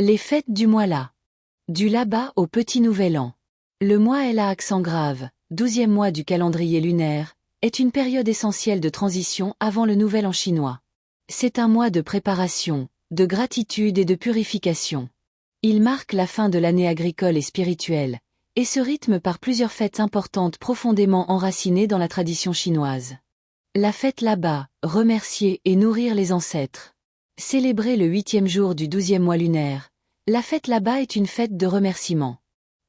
Les fêtes du mois La. Du Laba au Petit Nouvel An. Le mois La accent grave, 12e mois du calendrier lunaire, est une période essentielle de transition avant le Nouvel An chinois. C'est un mois de préparation, de gratitude et de purification. Il marque la fin de l'année agricole et spirituelle, et se rythme par plusieurs fêtes importantes profondément enracinées dans la tradition chinoise. La fête Laba, remercier et nourrir les ancêtres. Célébrée le 8e jour du 12e mois lunaire, la fête Laba est une fête de remerciement.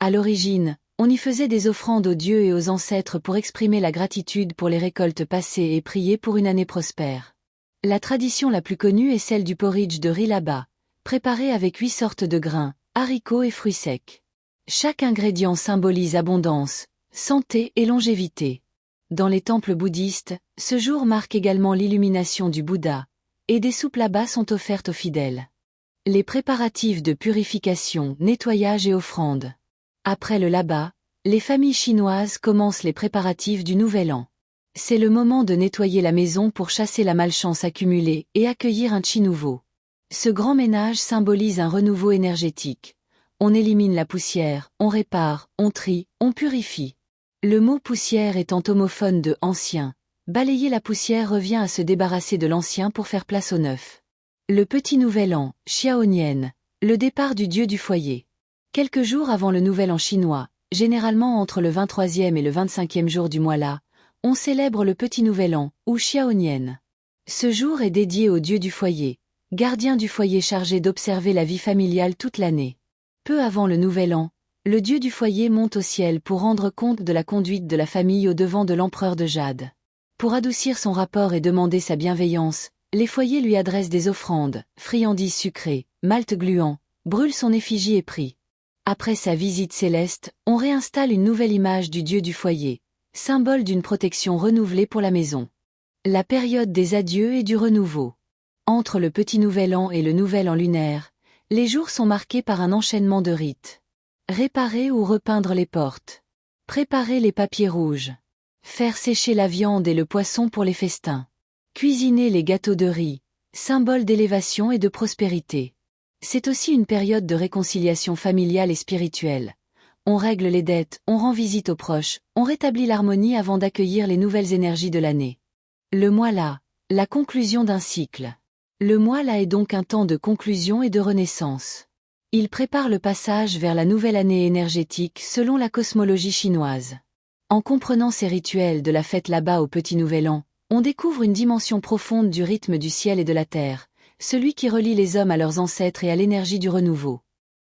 À l'origine, on y faisait des offrandes aux dieux et aux ancêtres pour exprimer la gratitude pour les récoltes passées et prier pour une année prospère. La tradition la plus connue est celle du porridge de riz Laba, préparé avec 8 sortes de grains, haricots et fruits secs. Chaque ingrédient symbolise abondance, santé et longévité. Dans les temples bouddhistes, ce jour marque également l'illumination du Bouddha, et des soupes Laba sont offertes aux fidèles. Les préparatifs de purification, nettoyage et offrande. Après le Laba, les familles chinoises commencent les préparatifs du Nouvel An. C'est le moment de nettoyer la maison pour chasser la malchance accumulée et accueillir un chi nouveau. Ce grand ménage symbolise un renouveau énergétique. On élimine la poussière, on répare, on trie, on purifie. Le mot poussière étant homophone de ancien, balayer la poussière revient à se débarrasser de l'ancien pour faire place au neuf. Le Petit Nouvel An, Xiaonian, le départ du dieu du foyer. Quelques jours avant le Nouvel An chinois, généralement entre le 23e et le 25e jour du mois La, on célèbre le Petit Nouvel An, ou Xiaonian. Ce jour est dédié au dieu du foyer, gardien du foyer chargé d'observer la vie familiale toute l'année. Peu avant le Nouvel An, le dieu du foyer monte au ciel pour rendre compte de la conduite de la famille au devant de l'empereur de Jade. Pour adoucir son rapport et demander sa bienveillance, les foyers lui adressent des offrandes, friandises sucrées, malt gluant, brûlent son effigie et prient. Après sa visite céleste, on réinstalle une nouvelle image du dieu du foyer, symbole d'une protection renouvelée pour la maison. La période des adieux et du renouveau. Entre le Petit Nouvel An et le Nouvel An lunaire, les jours sont marqués par un enchaînement de rites. Réparer ou repeindre les portes. Préparer les papiers rouges. Faire sécher la viande et le poisson pour les festins. Cuisiner les gâteaux de riz, symbole d'élévation et de prospérité. C'est aussi une période de réconciliation familiale et spirituelle. On règle les dettes, on rend visite aux proches, on rétablit l'harmonie avant d'accueillir les nouvelles énergies de l'année. Le mois La, la conclusion d'un cycle. Le mois La est donc un temps de conclusion et de renaissance. Il prépare le passage vers la nouvelle année énergétique selon la cosmologie chinoise. En comprenant ces rituels de la fête Laba au Petit Nouvel An, on découvre une dimension profonde du rythme du ciel et de la terre, celui qui relie les hommes à leurs ancêtres et à l'énergie du renouveau.